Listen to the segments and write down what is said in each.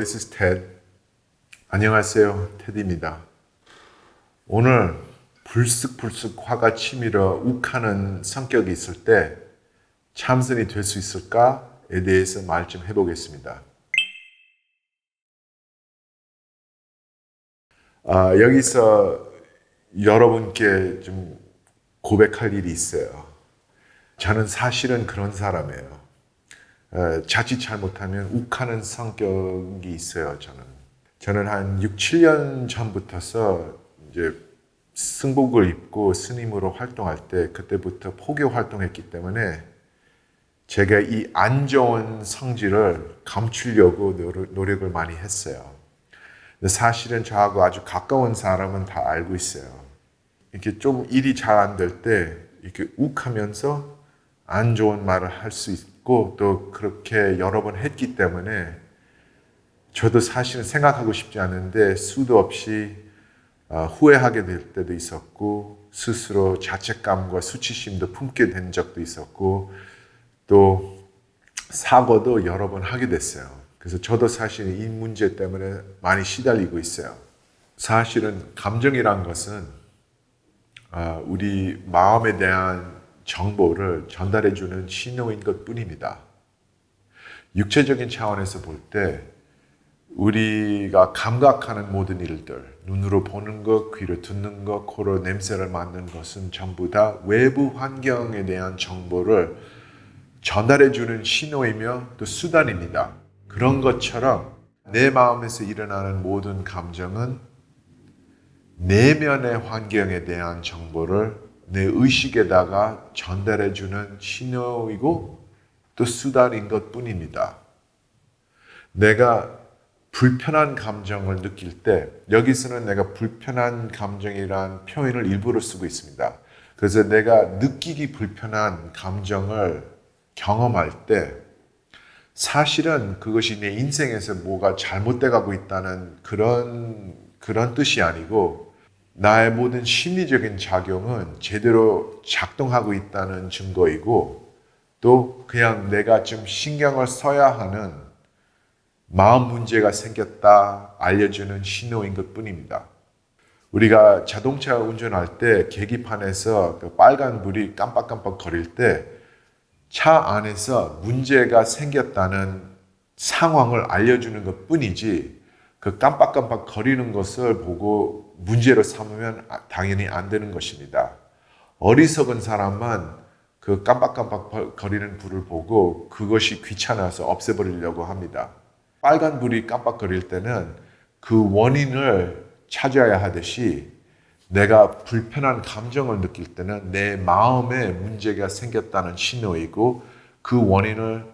this is Ted. 안녕하세요, 테디입니다. 오늘 불쑥불쑥 화가 치밀어 욱하는 성격이 있을 때 참선이 될 수 있을까에 대해서 말 좀 해보겠습니다. 여기서 여러분께 좀 고백할 일이 있어요. 저는 사실은 그런 사람이에요. 자칫 잘못하면 욱하는 성격이 있어요, 저는 한 6, 7년 전부터서 이제 승복을 입고 스님으로 활동할 때 그때부터 포교 활동했기 때문에 제가 이 안 좋은 성질을 감추려고 노력을 많이 했어요. 근데 사실은 저하고 아주 가까운 사람은 다 알고 있어요. 이렇게 좀 일이 잘 안 될 때 이렇게 욱하면서 안 좋은 말을 할 수 있고 또 그렇게 여러 번 했기 때문에 저도 사실은 생각하고 싶지 않은데 수도 없이 후회하게 될 때도 있었고 스스로 자책감과 수치심도 품게 된 적도 있었고 또 사고도 여러 번 하게 됐어요. 그래서 저도 사실 이 문제 때문에 많이 시달리고 있어요. 사실은 감정이란 것은 우리 마음에 대한 정보를 전달해주는 신호인 것 뿐입니다. 육체적인 차원에서 볼 때 우리가 감각하는 모든 일들, 눈으로 보는 것, 귀로 듣는 것, 코로 냄새를 맡는 것은 전부 다 외부 환경에 대한 정보를 전달해주는 신호이며 또 수단입니다. 그런 것처럼 내 마음에서 일어나는 모든 감정은 내면의 환경에 대한 정보를 내 의식에다가 전달해주는 신호이고 또 수단인 것 뿐입니다. 내가 불편한 감정을 느낄 때 여기서는 내가 불편한 감정이란 표현을 일부러 쓰고 있습니다. 그래서 내가 느끼기 불편한 감정을 경험할 때 사실은 그것이 내 인생에서 뭐가 잘못돼 가고 있다는 그런 뜻이 아니고 나의 모든 심리적인 작용은 제대로 작동하고 있다는 증거이고 또 그냥 내가 좀 신경을 써야 하는 마음 문제가 생겼다 알려주는 신호인 것 뿐입니다. 우리가 자동차 운전할 때 계기판에서 그 빨간 불이 깜빡깜빡 거릴 때 차 안에서 문제가 생겼다는 상황을 알려주는 것 뿐이지 그 깜빡깜빡 거리는 것을 보고 문제로 삼으면 당연히 안 되는 것입니다. 어리석은 사람만 그 깜빡깜빡 거리는 불을 보고 그것이 귀찮아서 없애버리려고 합니다. 빨간 불이 깜빡거릴 때는 그 원인을 찾아야 하듯이 내가 불편한 감정을 느낄 때는 내 마음에 문제가 생겼다는 신호이고 그 원인을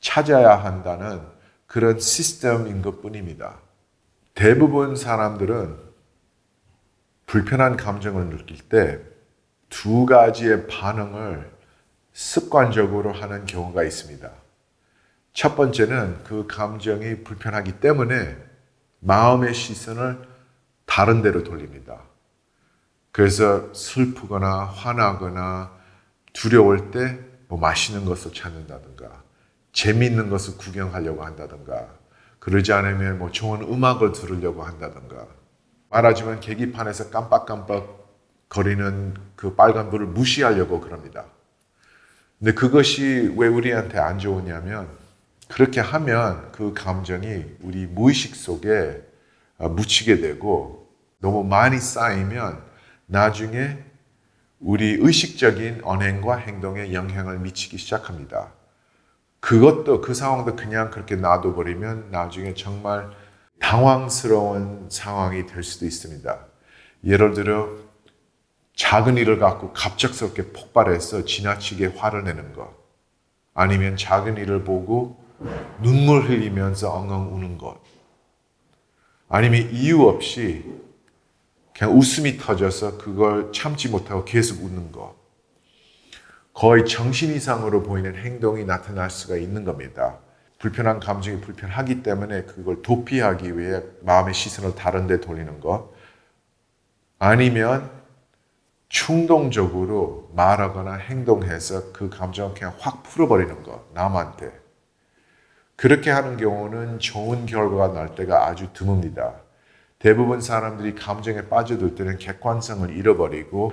찾아야 한다는 그런 시스템인 것 뿐입니다. 대부분 사람들은 불편한 감정을 느낄 때 두 가지의 반응을 습관적으로 하는 경우가 있습니다. 첫 번째는 그 감정이 불편하기 때문에 마음의 시선을 다른 데로 돌립니다. 그래서 슬프거나 화나거나 두려울 때 뭐 맛있는 것을 찾는다든가 재미있는 것을 구경하려고 한다든가 그러지 않으면 뭐 좋은 음악을 들으려고 한다든가 말하자면 계기판에서 깜빡깜빡 거리는 그 빨간불을 무시하려고 그럽니다. 근데 그것이 왜 우리한테 안 좋으냐면 그렇게 하면 그 감정이 우리 무의식 속에 묻히게 되고 너무 많이 쌓이면 나중에 우리 의식적인 언행과 행동에 영향을 미치기 시작합니다. 그 상황도 그냥 그렇게 놔둬버리면 나중에 정말 당황스러운 상황이 될 수도 있습니다. 예를 들어 작은 일을 갖고 갑작스럽게 폭발해서 지나치게 화를 내는 것 아니면 작은 일을 보고 눈물 흘리면서 엉엉 우는 것 아니면 이유 없이 그냥 웃음이 터져서 그걸 참지 못하고 계속 웃는 것 거의 정신 이상으로 보이는 행동이 나타날 수가 있는 겁니다. 불편한 감정이 불편하기 때문에 그걸 도피하기 위해 마음의 시선을 다른 데 돌리는 것 아니면 충동적으로 말하거나 행동해서 그 감정을 그냥 확 풀어버리는 것 남한테 그렇게 하는 경우는 좋은 결과가 날 때가 아주 드뭅니다. 대부분 사람들이 감정에 빠져들 때는 객관성을 잃어버리고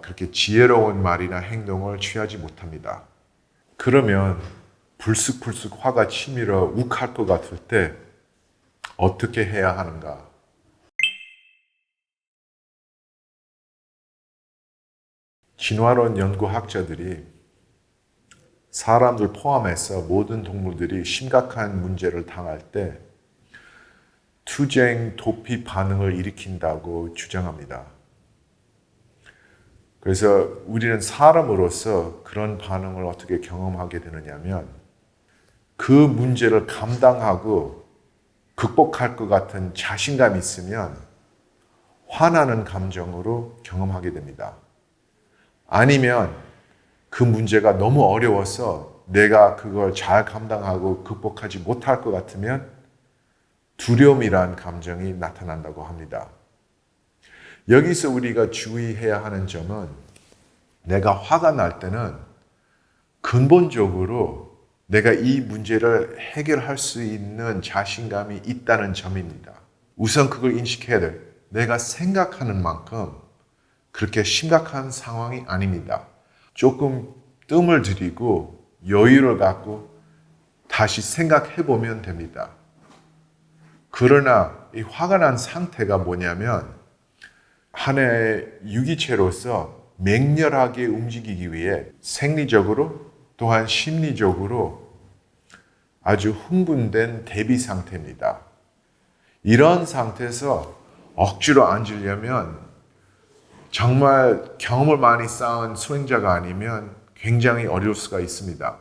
그렇게 지혜로운 말이나 행동을 취하지 못합니다. 그러면 불쑥불쑥 화가 치밀어 욱할 것 같을 때 어떻게 해야 하는가? 진화론 연구학자들이 사람들 포함해서 모든 동물들이 심각한 문제를 당할 때 투쟁, 도피 반응을 일으킨다고 주장합니다. 그래서 우리는 사람으로서 그런 반응을 어떻게 경험하게 되느냐면 그 문제를 감당하고 극복할 것 같은 자신감이 있으면 화나는 감정으로 경험하게 됩니다. 아니면 그 문제가 너무 어려워서 내가 그걸 잘 감당하고 극복하지 못할 것 같으면 두려움이란 감정이 나타난다고 합니다. 여기서 우리가 주의해야 하는 점은 내가 화가 날 때는 근본적으로 내가 이 문제를 해결할 수 있는 자신감이 있다는 점입니다. 우선 그걸 인식해야 돼. 내가 생각하는 만큼 그렇게 심각한 상황이 아닙니다. 조금 뜸을 들이고 여유를 갖고 다시 생각해 보면 됩니다. 그러나 이 화가 난 상태가 뭐냐면 하나의 유기체로서 맹렬하게 움직이기 위해 생리적으로 또한 심리적으로 아주 흥분된 대비 상태입니다. 이런 상태에서 억지로 앉으려면 정말 경험을 많이 쌓은 수행자가 아니면 굉장히 어려울 수가 있습니다.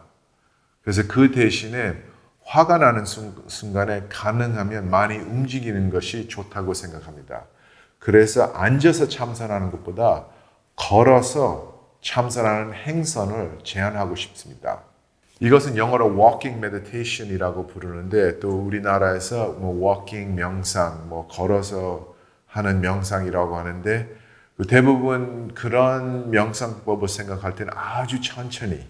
그래서 그 대신에 화가 나는 순간에 가능하면 많이 움직이는 것이 좋다고 생각합니다. 그래서 앉아서 참선하는 것보다 걸어서 참선하는 행선을 제안하고 싶습니다. 이것은 영어로 walking meditation이라고 부르는데 또 우리나라에서 walking 명상, 걸어서 하는 명상이라고 하는데 대부분 그런 명상법을 생각할 때는 아주 천천히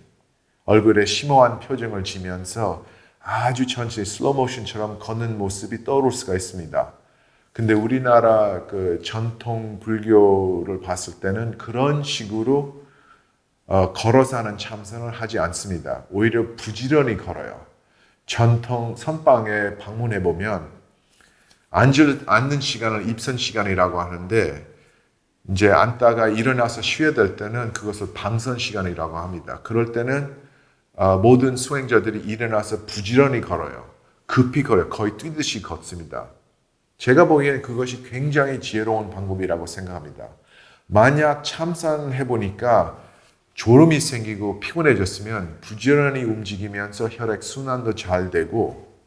얼굴에 심오한 표정을 지면서 아주 천천히 슬로우 모션처럼 걷는 모습이 떠오를 수가 있습니다. 근데 우리나라 그 전통 불교를 봤을 때는 그런 식으로 걸어서 하는 참선을 하지 않습니다. 오히려 부지런히 걸어요. 전통 선방에 방문해 보면 앉는 시간을 입선 시간이라고 하는데 이제 앉다가 일어나서 쉬어야 될 때는 그것을 방선 시간이라고 합니다. 그럴 때는 모든 수행자들이 일어나서 부지런히 걸어요. 급히 걸어요. 거의 뛰듯이 걷습니다. 제가 보기에는 그것이 굉장히 지혜로운 방법이라고 생각합니다. 만약 참선해 보니까 졸음이 생기고 피곤해졌으면 부지런히 움직이면서 혈액 순환도 잘 되고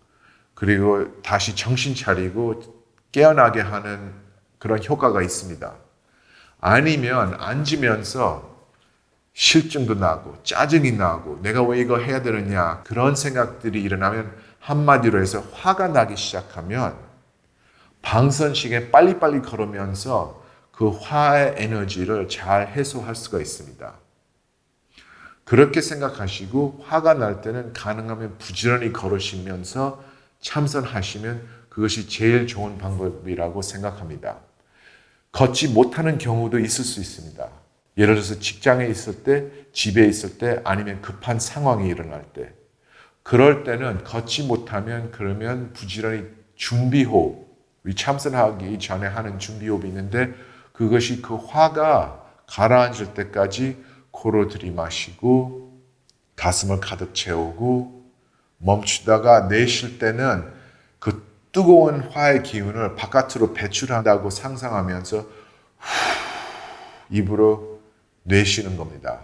그리고 다시 정신 차리고 깨어나게 하는 그런 효과가 있습니다. 아니면 앉으면서 실증도 나고 짜증이 나고 내가 왜 이거 해야 되느냐 그런 생각들이 일어나면 한마디로 해서 화가 나기 시작하면 방선식에 빨리빨리 걸으면서 그 화의 에너지를 잘 해소할 수가 있습니다. 그렇게 생각하시고 화가 날 때는 가능하면 부지런히 걸으시면서 참선하시면 그것이 제일 좋은 방법이라고 생각합니다. 걷지 못하는 경우도 있을 수 있습니다. 예를 들어서 직장에 있을 때, 집에 있을 때, 아니면 급한 상황이 일어날 때. 그럴 때는 걷지 못하면 그러면 부지런히 준비호흡, 우리 참선하기 전에 하는 준비호흡이 있는데 그것이 그 화가 가라앉을 때까지 코로 들이마시고 가슴을 가득 채우고 멈추다가 내쉴 때는 그 뜨거운 화의 기운을 바깥으로 배출한다고 상상하면서 입으로 내쉬는 겁니다.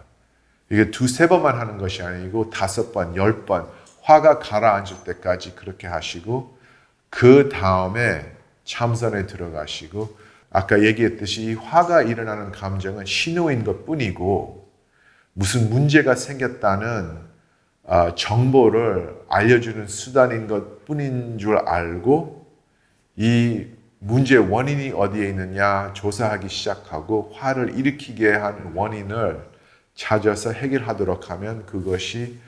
이게 2-3번만 하는 것이 아니고 5번, 10번 화가 가라앉을 때까지 그렇게 하시고 그 다음에 참선에 들어가시고 아까 얘기했듯이 이 화가 일어나는 감정은 신호인 것뿐이고 무슨 문제가 생겼다는 정보를 알려주는 수단인 것뿐인 줄 알고 이 문제의 원인이 어디에 있느냐 조사하기 시작하고 화를 일으키게 한 원인을 찾아서 해결하도록 하면 그것이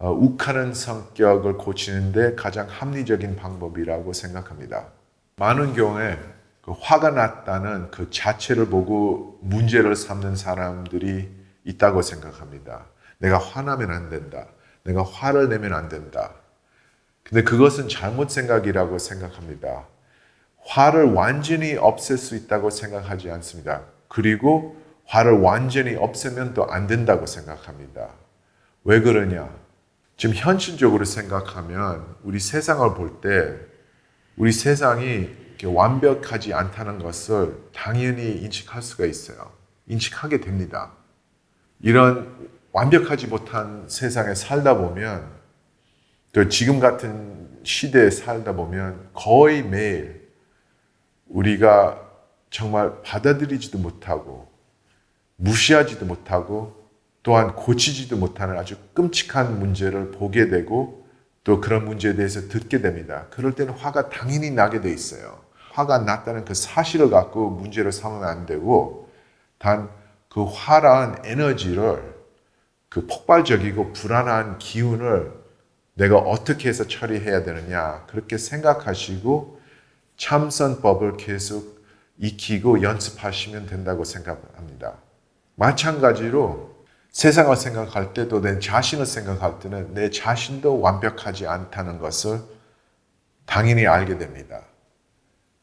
욱하는 성격을 고치는데 가장 합리적인 방법이라고 생각합니다. 많은 경우에 그 화가 났다는 그 자체를 보고 문제를 삼는 사람들이 있다고 생각합니다. 내가 화나면 안 된다. 내가 화를 내면 안 된다. 근데 그것은 잘못 생각이라고 생각합니다. 화를 완전히 없앨 수 있다고 생각하지 않습니다. 그리고 화를 완전히 없애면 또 안 된다고 생각합니다. 왜 그러냐? 지금 현실적으로 생각하면 우리 세상을 볼 때 우리 세상이 이렇게 완벽하지 않다는 것을 당연히 인식할 수가 있어요. 인식하게 됩니다. 이런 완벽하지 못한 세상에 살다 보면 또 지금 같은 시대에 살다 보면 거의 매일 우리가 정말 받아들이지도 못하고 무시하지도 못하고 또한 고치지도 못하는 아주 끔찍한 문제를 보게 되고 또 그런 문제에 대해서 듣게 됩니다. 그럴 때는 화가 당연히 나게 돼 있어요. 화가 났다는 그 사실을 갖고 문제를 삼으면 안 되고 단 그 화란 에너지를 그 폭발적이고 불안한 기운을 내가 어떻게 해서 처리해야 되느냐 그렇게 생각하시고 참선법을 계속 익히고 연습하시면 된다고 생각합니다. 마찬가지로 세상을 생각할 때도 내 자신을 생각할 때는 내 자신도 완벽하지 않다는 것을 당연히 알게 됩니다.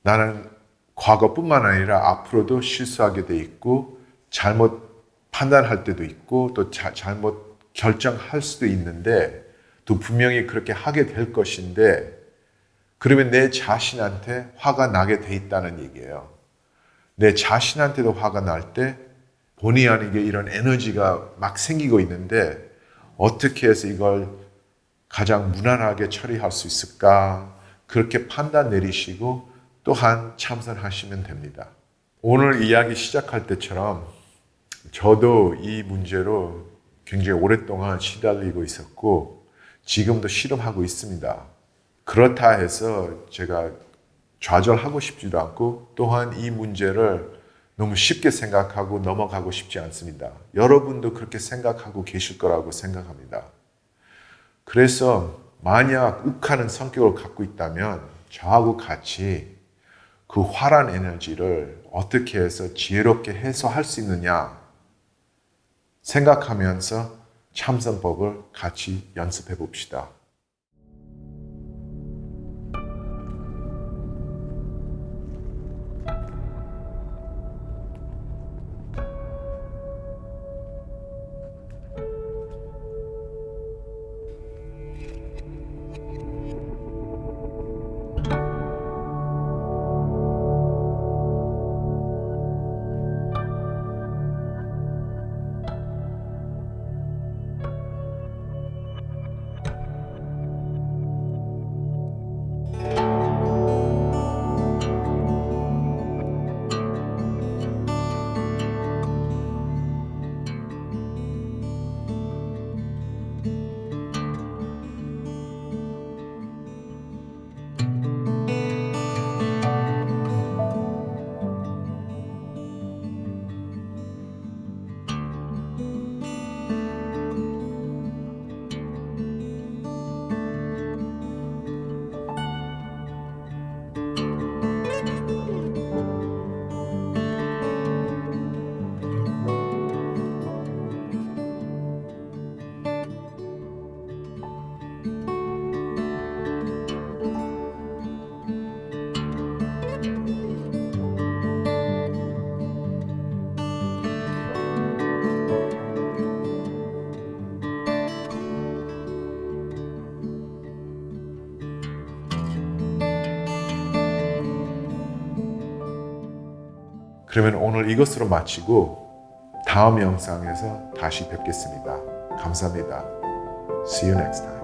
나는 과거뿐만 아니라 앞으로도 실수하게 돼 있고 잘못 판단할 때도 있고 또 잘못 결정할 수도 있는데 또 분명히 그렇게 하게 될 것인데 그러면 내 자신한테 화가 나게 돼 있다는 얘기예요. 내 자신한테도 화가 날 때 본의 아니게 이런 에너지가 막 생기고 있는데 어떻게 해서 이걸 가장 무난하게 처리할 수 있을까? 그렇게 판단 내리시고 또한 참선하시면 됩니다. 오늘 이야기 시작할 때처럼 저도 이 문제로 굉장히 오랫동안 시달리고 있었고 지금도 실험하고 있습니다. 그렇다 해서 제가 좌절하고 싶지도 않고 또한 이 문제를 너무 쉽게 생각하고 넘어가고 싶지 않습니다. 여러분도 그렇게 생각하고 계실 거라고 생각합니다. 그래서 만약 욱하는 성격을 갖고 있다면 저하고 같이 그 화란 에너지를 어떻게 해서 지혜롭게 해소할 수 있느냐 생각하면서 참선법을 같이 연습해 봅시다. 그러면 오늘 이것으로 마치고 다음 영상에서 다시 뵙겠습니다. 감사합니다. See you next time.